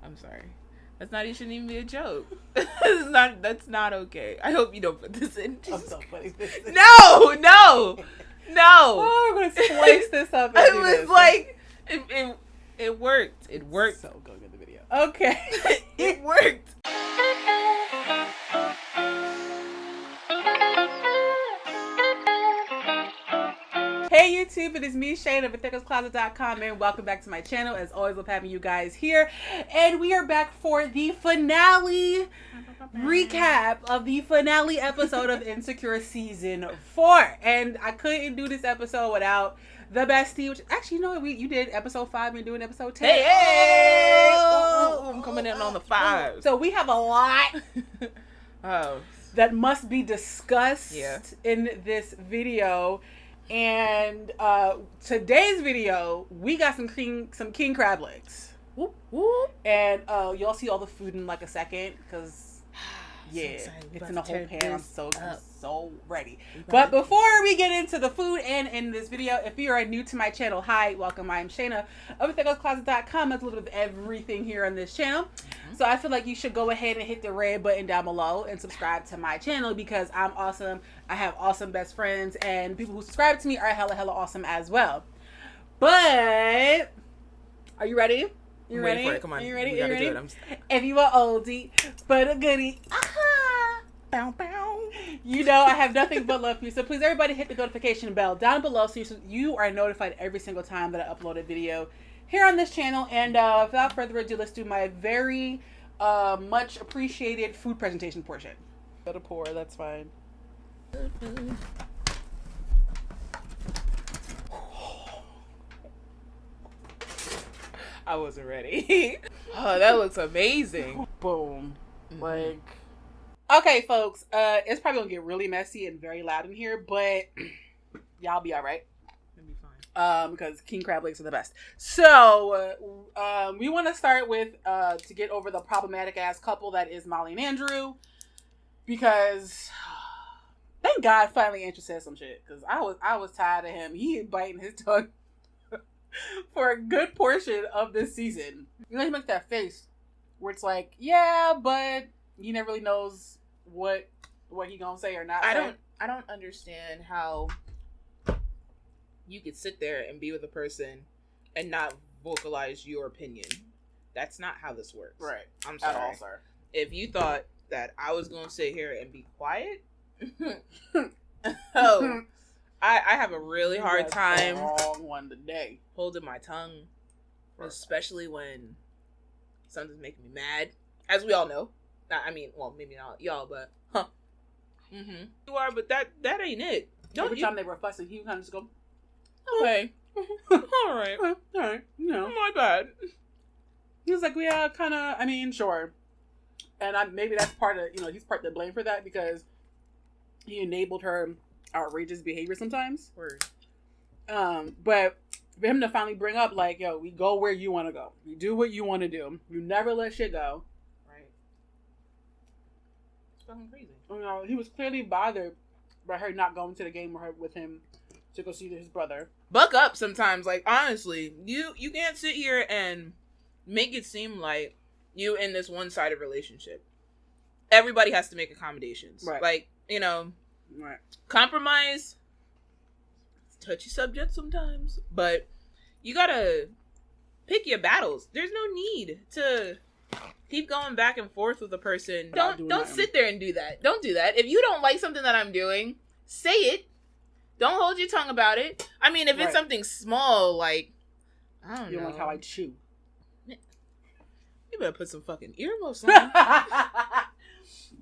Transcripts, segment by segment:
I'm sorry. You shouldn't even be a joke. That's not okay. I hope you don't put this in. I'm so funny. No. Oh, we're gonna splice this up. It was like it worked. It worked. So go get the video. Okay. It worked. Hey YouTube, it is me, Shane of FABFITFUN and welcome back to my channel. As always, love having you guys here. And we are back for the finale recap of the finale episode of Insecure Season 4. And I couldn't do this episode without the bestie, which actually, you know, you did episode 5 and doing episode 10. Hey! I'm coming in on the 5. So we have a lot that must be discussed in this video. And today's video, we got some king crab legs. Whoop, whoop. And y'all see all the food in like a second, because yeah, so it's in the whole pan. I'm so ready. But before we get into the food and in this video, if you are new to my channel, hi, welcome. I am Shayna of FABFITFUN. There's a little bit of everything here on this channel. So I feel like you should go ahead and hit the red button down below and subscribe to my channel because I'm awesome. I have awesome best friends and people who subscribe to me are hella awesome as well. But are you ready? You ready? For it. Come on. You ready? You ready? Do it. If you are oldie but a goodie, Bow, bow. you know I have nothing but love for you. So please, everybody, hit the notification bell down below so you are notified every single time that I upload a video here on this channel. And without further ado, let's do my very much appreciated food presentation portion. Let it pour. That's fine. I wasn't ready. Oh, that looks amazing. Boom. Like, okay, folks, it's probably gonna get really messy and very loud in here, but y'all be all right. It'll be fine. Because king crab legs are the best. So, we want to start with to get over the problematic ass couple that is Molly and Andrew, because thank God finally Andrew said some shit, because I was tired of him. He biting his tongue for a good portion of this season. You know, he makes that face where it's like, yeah, but he never really knows what he gonna say or not. I don't understand how you could sit there and be with a person and not vocalize your opinion. That's not how this works. Right. I'm sorry. At all, sir. If you thought that I was gonna sit here and be quiet, oh, I have a really hard time wrong one today. holding my tongue, especially when something's making me mad, as we all know. I mean, well, maybe not y'all, but you are, but that ain't it. Every time they were fussing, he would kind of just go, okay, all right, you know, my bad. He was like, yeah, kind of. I mean, sure, and maybe that's part of, you know, he's part to blame for that because he enabled her outrageous behavior sometimes. Word. But for him to finally bring up, like, yo, we go where you want to go. You do what you want to do. You never let shit go. Right. It's fucking crazy. You know, he was clearly bothered by her not going to the game with him to go see his brother. Buck up sometimes. Like, honestly, you can't sit here and make it seem like you in this one-sided relationship. Everybody has to make accommodations. Right. Like, you know, right. Compromise, touchy subject sometimes, but you gotta pick your battles. There's no need to keep going back and forth with a person. Don't sit there and do that. Don't do that. If you don't like something that I'm doing, say it. Don't hold your tongue about it. I mean, if it's something small, like, I don't know. You don't like how I chew. You better put some fucking earmuffs on.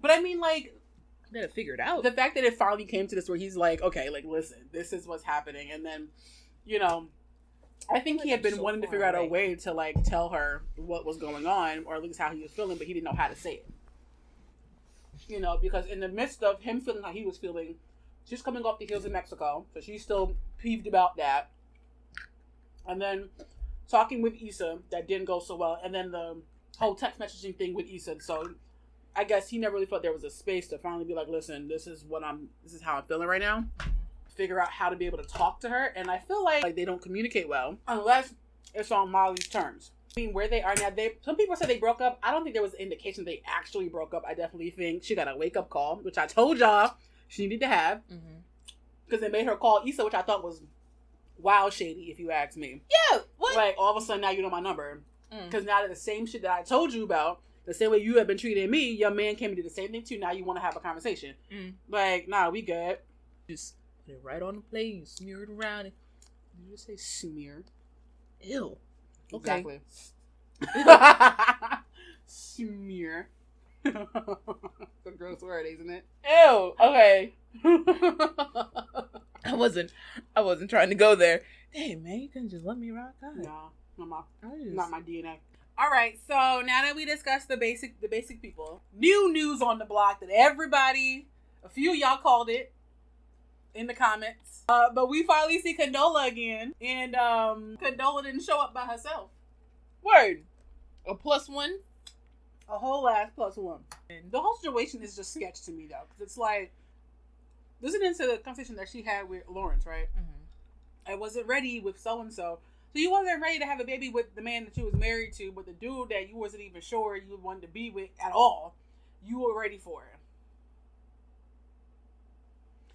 But I mean, like, better figure it out. The fact that it finally came to this where he's like, okay, like, listen, this is what's happening. And then, you know, I think he had been wanting to figure out a way to, like, tell her what was going on, or at least how he was feeling, but he didn't know how to say it. You know, because in the midst of him feeling how he was feeling, she's coming off the heels in Mexico, so she's still peeved about that. And then talking with Issa, that didn't go so well. And then the whole text messaging thing with Issa, so I guess he never really felt there was a space to finally be like, listen, this is how I'm feeling right now. Figure out how to be able to talk to her. And I feel like they don't communicate well unless it's on Molly's terms. I mean, where they are now, some people said they broke up. I don't think there was an indication they actually broke up. I definitely think she got a wake-up call, which I told y'all she needed to have. Because they made her call Issa, which I thought was wild shady, if you ask me. Yeah, what? Like, all of a sudden, now you know my number. Because now that the same shit that I told you about, the same way you have been treating me, your man came and did the same thing too. Now you want to have a conversation. Like, nah, we good. Just put it right on the plate, smear it around it. Did you just say smear? Ew. Exactly. Smear. It's a gross word, isn't it? Ew. Okay. I wasn't trying to go there. Hey man, you couldn't just let me rock out. No, not my DNA. All right, so now that we discussed the basic people, new news on the block that a few of y'all called it in the comments. But we finally see Condola again, and Condola didn't show up by herself. Word. A +1. A whole ass +1. And the whole situation is just sketch to me though, because it's like, listening to the conversation that she had with Lawrence, right? I wasn't ready with so-and-so. So you wasn't ready to have a baby with the man that you was married to, but the dude that you wasn't even sure you wanted to be with at all, you were ready for it.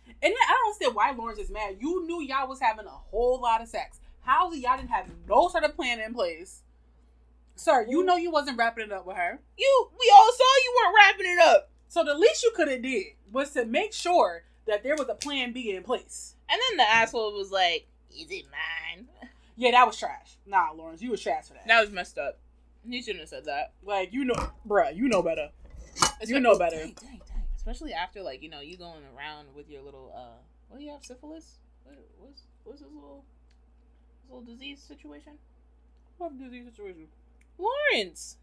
And then I don't understand why Lawrence is mad. You knew y'all was having a whole lot of sex. How is it y'all didn't have no sort of plan in place? Sir, you know you wasn't wrapping it up with her. We all saw you weren't wrapping it up. So the least you could have did was to make sure that there was a plan B in place. And then the asshole was like, is it mine? Yeah, that was trash. Nah, Lawrence, you was trash for that. That was messed up. You shouldn't have said that. Like, bruh, you know better. You know better. Dang. Especially after, like, you going around with your little, what do you have, syphilis? What's this little disease situation? What disease situation? Lawrence.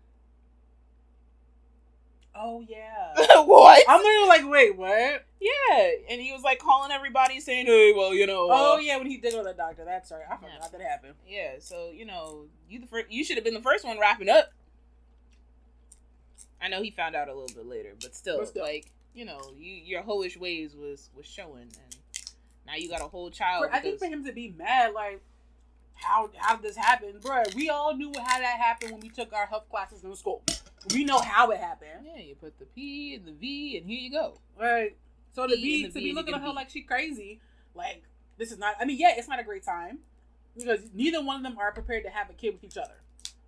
Oh, yeah. What? I'm literally like, wait, what? Yeah. And he was, like, calling everybody saying, hey, well, Oh, yeah, when he did go to the doctor. That's right. I forgot that happened. Yeah, so, you should have been the first one wrapping up. I know he found out a little bit later, but still. Like, your hoish ways was showing, and now you got a whole child. I think for him to be mad, like, how did this happen? Bruh, we all knew how that happened when we took our health classes in school. We know how it happened. Yeah, you put the P and the V, and here you go. Right. So to be looking at her like she crazy, like, this is not, it's not a great time, because neither one of them are prepared to have a kid with each other.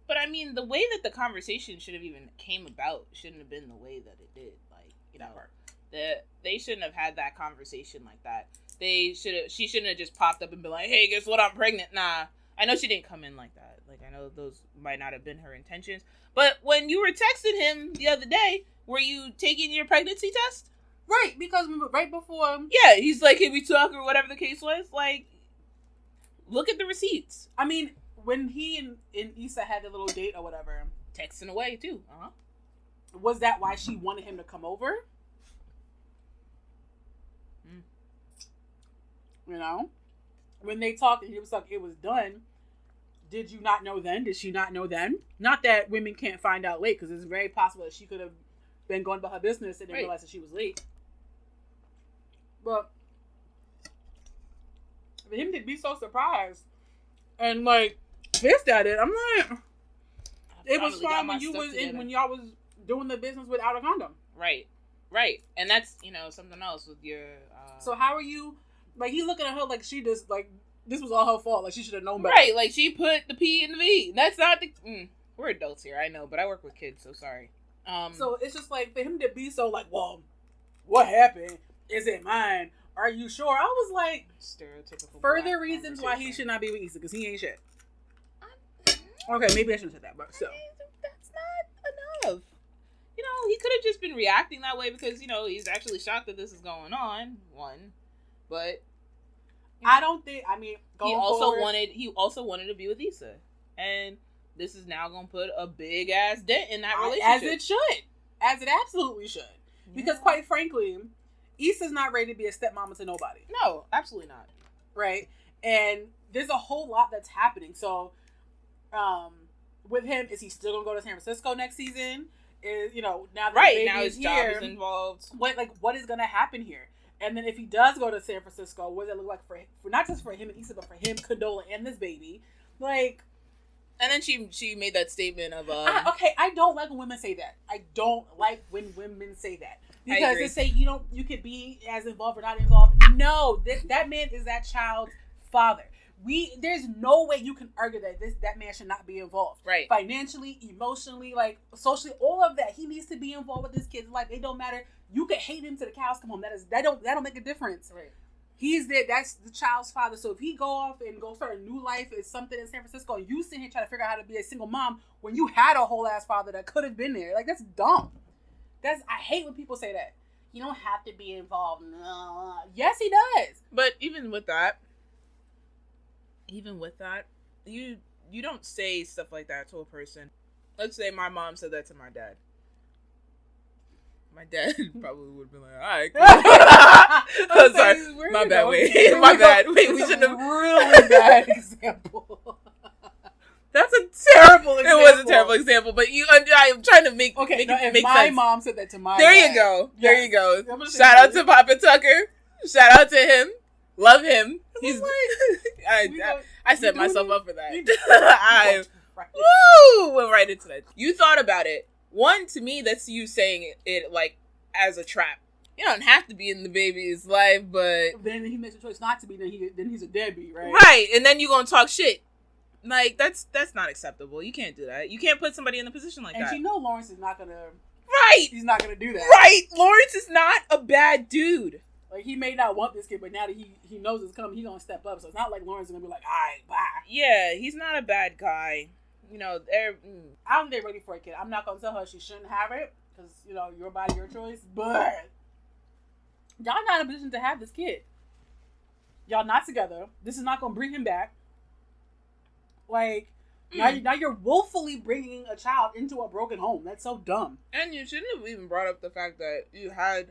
But the way that the conversation should have even came about shouldn't have been the way that it did. Like, they shouldn't have had that conversation like that. She shouldn't have just popped up and been like, hey, guess what? I'm pregnant. Nah. I know she didn't come in like that. Like, I know those might not have been her intentions. But when you were texting him the other day, were you taking your pregnancy test? Right, because right before... Yeah, he's like, can we talk, or whatever the case was. Like, look at the receipts. When he and Issa had the little date or whatever... Texting away, too. Was that why she wanted him to come over? When they talked and it was like, it was done... Did you not know then? Did she not know then? Not that women can't find out late, because it's very possible that she could have been going about her business and didn't realize that she was late. But for him to be so surprised and like pissed at it, I'm like, it was fine when when y'all was doing the business without a condom. Right, and that's something else with your. So how are you? Like, he looking at her like she just like. This was all her fault. Like, she should have known better. Right, like, she put the P in the V. That's not the... We're adults here, I know, but I work with kids, so sorry. So, it's just like, for him to be so like, well, what happened? Is it mine? Are you sure? I was like... Stereotypical. Further reasons why he should not be with Issa, because he ain't shit. Okay, maybe I shouldn't have said that, but still. That's not enough. He could have just been reacting that way because, he's actually shocked that this is going on, but... I don't think. He also wanted to be with Issa, and this is now gonna put a big ass dent in that relationship. As it absolutely should. Yeah. Because quite frankly, Issa's not ready to be a stepmama to nobody. No, absolutely not. Right, and there's a whole lot that's happening. So, with him, is he still gonna go to San Francisco next season? Now that the baby now is his job here, is involved. What is gonna happen here? And then if he does go to San Francisco, what does it look like for not just for him and Issa, but for him, Condola, and this baby? Like, And then she made that statement of I don't like when women say that. I don't like when women say that. Because they say you could be as involved or not involved. No, that man is that child's father. There's no way you can argue that man should not be involved. Right. Financially, emotionally, like socially, all of that. He needs to be involved with this kid's life. It don't matter. You could hate him till the cows come home. That don't make a difference. Right. He's there. That's the child's father. So if he go off and go start a new life as something in San Francisco, and you sit here trying to figure out how to be a single mom when you had a whole ass father that could have been there, like that's dumb. I hate when people say that. You don't have to be involved. No. Yes, he does. But even with that, you don't say stuff like that to a person. Let's say my mom said that to my dad. My dad probably would have been like, all right, cool. I'm sorry. My bad. Wait. My bad. Wait, we shouldn't have. Really bad example. That's a terrible example. It was a terrible example, but I'm trying to make make my sense. Mom said that to my There dad. you go. There you go. Shout out to Papa Tucker. Shout out to him. Love him. He's I set myself up for that. I went right into that. You thought about it. One, to me, that's you saying it like as a trap. You don't have to be in the baby's life, but then he makes a choice not to be. Then he's a deadbeat, right? Right, and then you gonna talk shit. Like that's not acceptable. You can't do that. You can't put somebody in a position like that. And you know Lawrence is not gonna. Right. He's not gonna do that. Right. Lawrence is not a bad dude. Like he may not want this kid, but now that he knows it's coming, he's gonna step up. So it's not like Lawrence is gonna be like, all right, bye. Yeah, he's not a bad guy. You know, I don't think they're ready for a kid. I'm not gonna tell her she shouldn't have it because your body, your choice. But y'all not in a position to have this kid. Y'all not together. This is not gonna bring him back. Like now you're willfully bringing a child into a broken home. That's so dumb. And you shouldn't have even brought up the fact that you had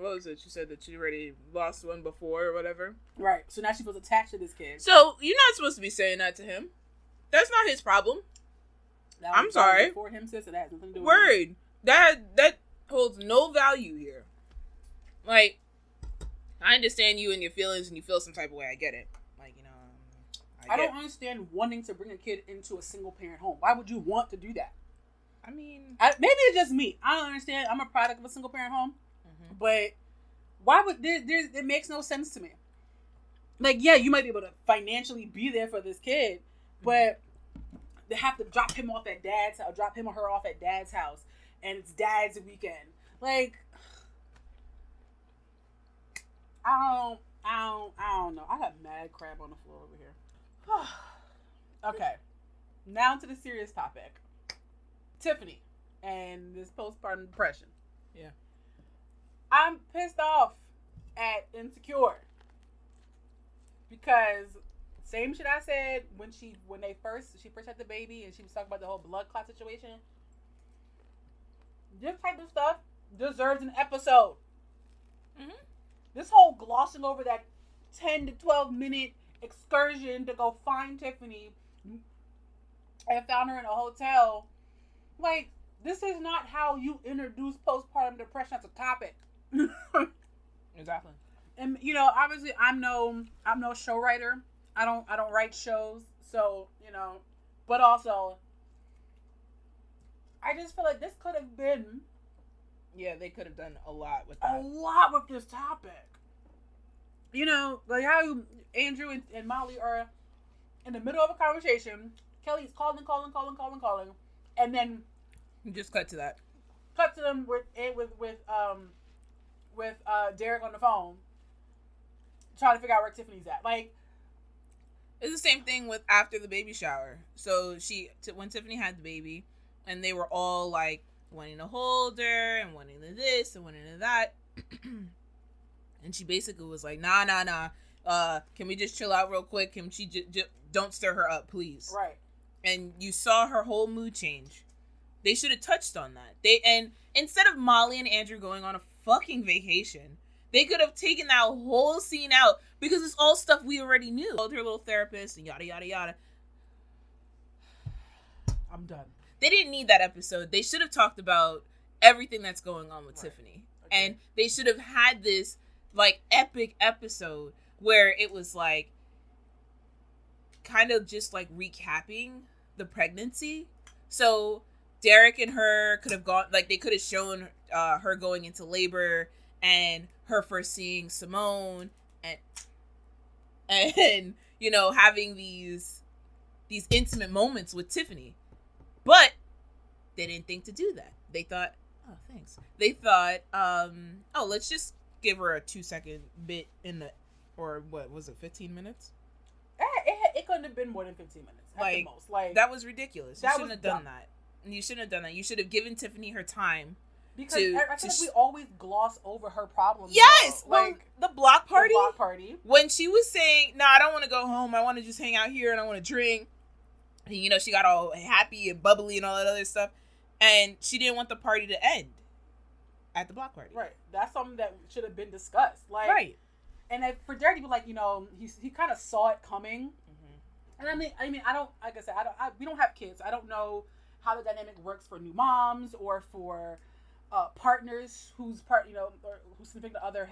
what was it? You said that you already lost one before or whatever. Right. So now she feels attached to this kid. So you're not supposed to be saying that to him. That's not his problem. I'm sorry. For him, sister, that has nothing to do with Word. That holds no value here. Like, I understand you and your feelings and you feel some type of way. I get it. Like, I don't understand wanting to bring a kid into a single parent home. Why would you want to do that? I mean, maybe it's just me. I don't understand. I'm a product of a single parent home. But why would it makes no sense to me. Like, yeah, you might be able to financially be there for this kid, but they have to drop him off at dad's house, drop him or her off at dad's house, and it's dad's weekend. Like, I don't know. I got mad crab on the floor over here. Okay, now to the serious topic. Tiffany and this postpartum depression. Yeah. I'm pissed off at Insecure because same shit I said when she first had the baby and she was talking about the whole blood clot situation. This type of stuff deserves an episode. Mm-hmm. This whole glossing over that 10 to 12 minute excursion to go find Tiffany and found her in a hotel. Like, this is not how you introduce postpartum depression as a topic. Exactly. And obviously I'm no show writer. I don't write shows. So, but also I just feel like this could have been they could have done a lot with that. A lot with this topic. Like how Andrew and Molly are in the middle of a conversation. Kelly's calling, and then just cut to that. Cut to them with Derek on the phone, trying to figure out where Tiffany's at. Like, it's the same thing with after the baby shower. So when Tiffany had the baby, and they were all like wanting to hold her and wanting to this and wanting to that, and she basically was like, nah. Can we just chill out real quick? Can she just don't stir her up, please? Right. And you saw her whole mood change. They should have touched on that. And instead of Molly and Andrew going on a fucking vacation, they could have taken that whole scene out because it's all stuff we already knew. Her little therapist and yada yada yada. I'm done. They didn't need that episode. They should have talked about everything that's going on with Tiffany. Okay. And they should have had this like epic episode where it was like kind of just like recapping the pregnancy. So Derek and her could have gone, like they could have shown her going into labor and her first seeing Simone and you know, having these intimate moments with Tiffany. But they didn't think to do that. They thought, oh, thanks. They thought, oh, let's just give her a 2-second bit in the, or what was it, 15 minutes? It couldn't have been more than 15 minutes at the most. Like, that was ridiculous. You shouldn't have done that. You shouldn't have done that. You should have given Tiffany her time. Because I feel like we always gloss over her problems. Yes! Though. Like, the block party? The block party. When she was saying, no, I don't want to go home. I want to just hang out here and I want to drink. And, you know, she got all happy and bubbly and all that other stuff. And she didn't want the party to end at the block party. Right. That's something that should have been discussed. Like, right. And for Derek to be like, you know, he kind of saw it coming. Mm-hmm. And I mean, I don't, like I said, we don't have kids. I don't know how the dynamic works for new moms or for partners whose significant other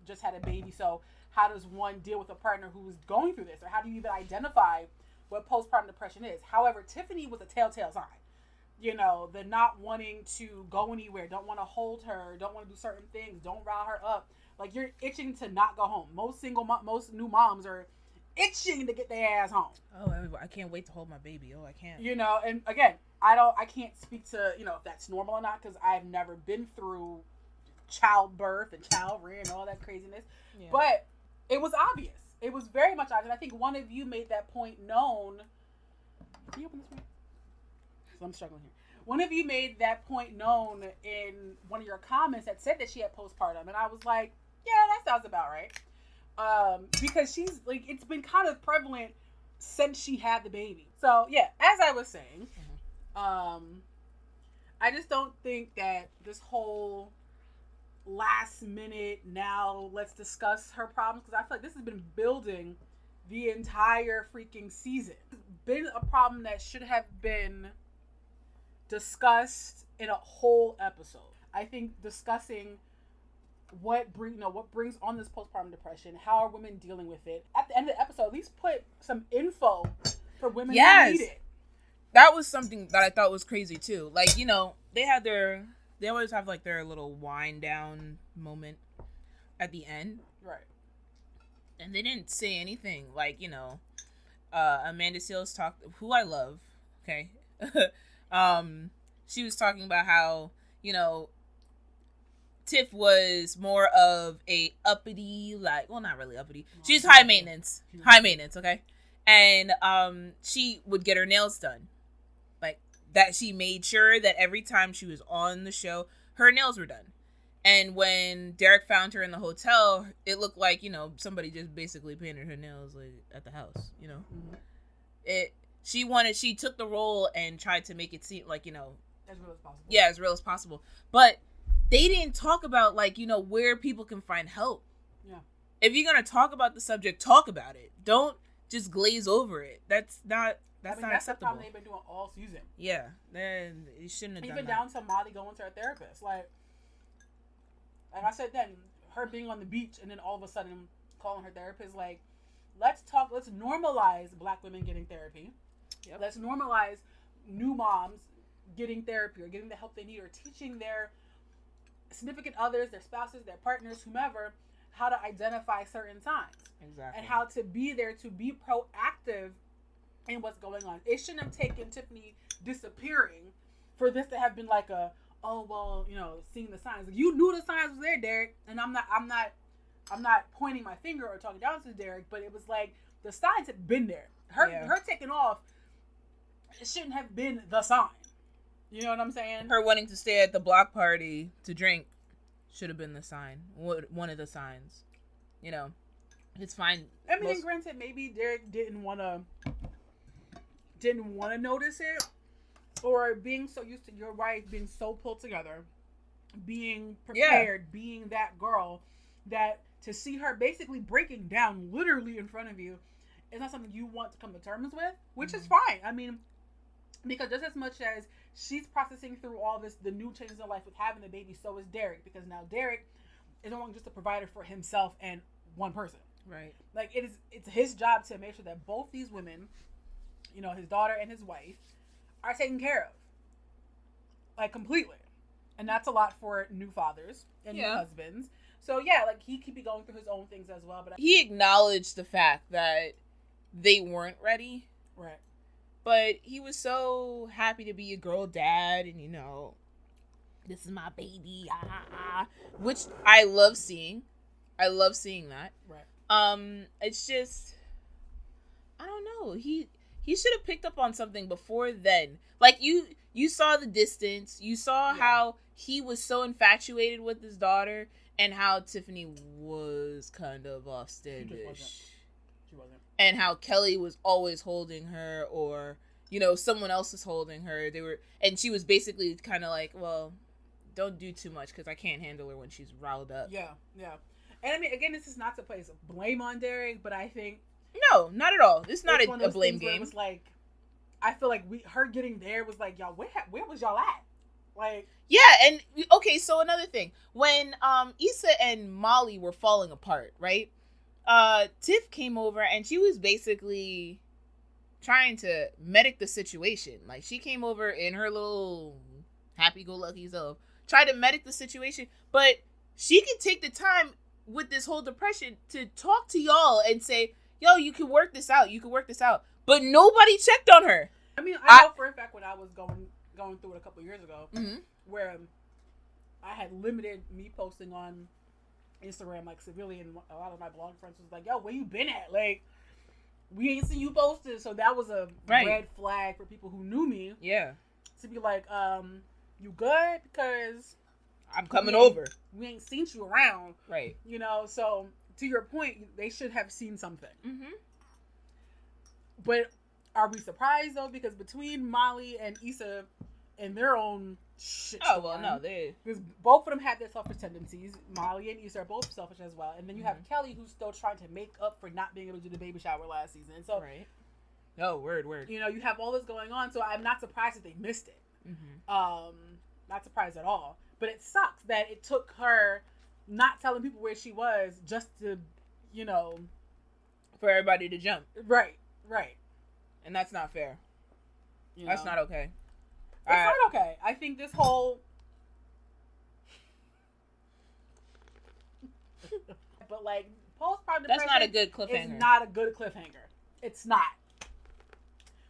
just had a baby. So how does one deal with a partner who's going through this, or how do you even identify what postpartum depression is? However, Tiffany was a telltale sign. You know, the not wanting to go anywhere, don't want to hold her, don't want to do certain things, don't rile her up. Like, you're itching to not go home. Most new moms are itching to get their ass home. Oh, I can't wait to hold my baby. Oh, I can't. You know, and again, I can't speak to, you know, if that's normal or not, because I've never been through childbirth and child rearing and all that craziness. Yeah. But it was obvious. It was very much obvious. I think one of you made that point known. Can you open this one? I'm struggling here. One of you made that point known in one of your comments that said that she had postpartum, and I was like, yeah, that sounds about right. Because she's like, it's been kind of prevalent since she had the baby. So yeah, as I was saying, I just don't think that this whole last minute, now let's discuss her problems, because I feel like this has been building the entire freaking season. It's been a problem that should have been discussed in a whole episode. I think discussing what brings on this postpartum depression, how are women dealing with it, at the end of the episode, at least put some info for women who need it. That was something that I thought was crazy too. Like, you know, they always have like their little wind down moment at the end, right? And they didn't say anything. Like, you know, Amanda Seales who I love, okay. She was talking about how, you know, Tiff was more of a uppity, like, well, not really uppity. She's high maintenance, okay? And she would get her nails done. Like, that she made sure that every time she was on the show, her nails were done. And when Derek found her in the hotel, it looked like, you know, somebody just basically painted her nails, like, at the house, you know? Mm-hmm. She took the role and tried to make it seem like, you know, as real as possible. Yeah, as real as possible. But they didn't talk about, like, you know, where people can find help. Yeah. If you're going to talk about the subject, talk about it. Don't just glaze over it. That's not acceptable. That's the problem they've been doing all season. Yeah. Then you shouldn't have done that. Even down to Molly going to her therapist. Like I said then, her being on the beach and then all of a sudden calling her therapist, like, let's normalize Black women getting therapy. Yep. Let's normalize new moms getting therapy or getting the help they need, or teaching their significant others, their spouses, their partners, whomever, how to identify certain signs. Exactly. And how to be there to be proactive in what's going on. It shouldn't have taken Tiffany disappearing for this to have been like oh, well, you know, seeing the signs. Like, you knew the signs was there, Derek, and I'm not pointing my finger or talking down to Derek, but it was like the signs had been there. Her taking off, it shouldn't have been the sign. You know what I'm saying? Her wanting to stay at the block party to drink should have been the sign. One of the signs. You know, it's fine. I mean, granted, maybe Derek didn't want to notice it, or being so used to your wife being so pulled together, being prepared, being that girl, that to see her basically breaking down literally in front of you is not something you want to come to terms with, which is fine. I mean, because just as much as she's processing through all this, the new changes in life with having the baby, so is Derek, because now Derek is no longer just a provider for himself and one person. Right. Like, it's his job to make sure that both these women, you know, his daughter and his wife, are taken care of. Like, completely. And that's a lot for new fathers and new husbands. So, yeah, like, he could be going through his own things as well. But he acknowledged the fact that they weren't ready. Right. But he was so happy to be a girl dad and, you know, this is my baby, which I love seeing. I love seeing that. Right. It's just, I don't know. He should have picked up on something before then. Like, you saw the distance. You saw how he was so infatuated with his daughter and how Tiffany was kind of off-standish. She wasn't. And how Kelly was always holding her, or, you know, someone else was holding her. And she was basically kind of like, well, don't do too much because I can't handle her when she's riled up. Yeah, yeah. And I mean, again, this is not to place blame on Derek, but I think... No, not at all. This is not a blame game. It was like, I feel like her getting there was like, y'all, where was y'all at? Like... Yeah, and, okay, so another thing. When Issa and Molly were falling apart, right? Tiff came over and she was basically trying to medic the situation. Like, she came over in her little happy-go-lucky self, tried to medic the situation, but she could take the time with this whole depression to talk to y'all and say, yo, you can work this out, but nobody checked on her. I mean, I know for a fact when I was going through it a couple years ago, where I had limited me posting on Instagram, like, severely, and a lot of my blog friends was like, yo, where you been at? Like, we ain't seen you posted. So that was a red flag for people who knew me. Yeah. To be like, you good? Because I'm coming over. We ain't seen you around. Right. You know, so to your point, they should have seen something. Mm-hmm. But are we surprised, though? Because between Molly and Issa and their own shit. Oh, well, no, because both of them have their selfish tendencies. Molly and Issa are both selfish as well. And then you have Kelly, who's still trying to make up for not being able to do the baby shower last season. And so, right. Oh, word. You know, you have all this going on, so I'm not surprised that they missed it. Mm-hmm. Not surprised at all. But it sucks that it took her not telling people where she was just to, you know, for everybody to jump. Right. And that's not fair. That's not okay. It's not okay. I think this whole... but, like, postpartum depression... That's not a good cliffhanger. It's not a good cliffhanger. It's not.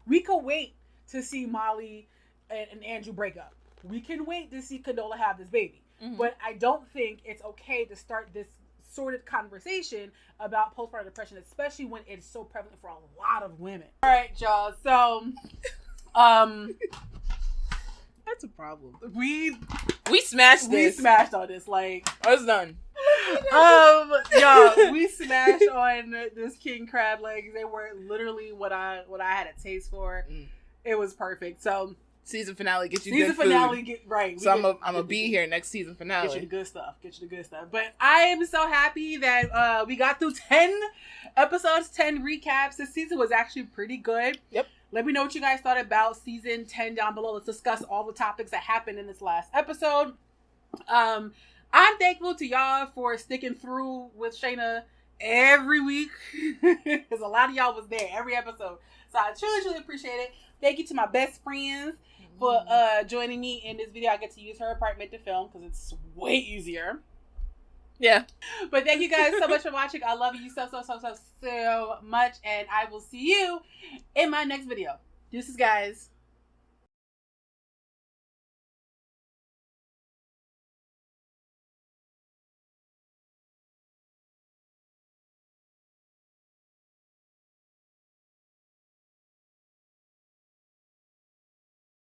We could wait to see Molly and Andrew break up. We can wait to see Condola have this baby. Mm-hmm. But I don't think it's okay to start this sordid conversation about postpartum depression, especially when it's so prevalent for a lot of women. All right, y'all. So, that's a problem. We smashed this. We smashed on this. Like, it's done. Y'all, we smashed on this king crab legs. They were literally what I had a taste for. It was perfect. So season finale gets you season good finale food. Get right. So I'm gonna be here next season finale. Get you the good stuff. But I am so happy that we got through 10 episodes, 10 recaps. This season was actually pretty good. Yep. Let me know what you guys thought about season 10 down below. Let's discuss all the topics that happened in this last episode. I'm thankful to y'all for sticking through with Shayna every week because a lot of y'all was there every episode. So I truly appreciate it. Thank you to my best friends for joining me in this video. I get to use her apartment to film because it's way easier. Yeah. But thank you guys so much for watching. I love you so much. And I will see you in my next video. Deuces, guys.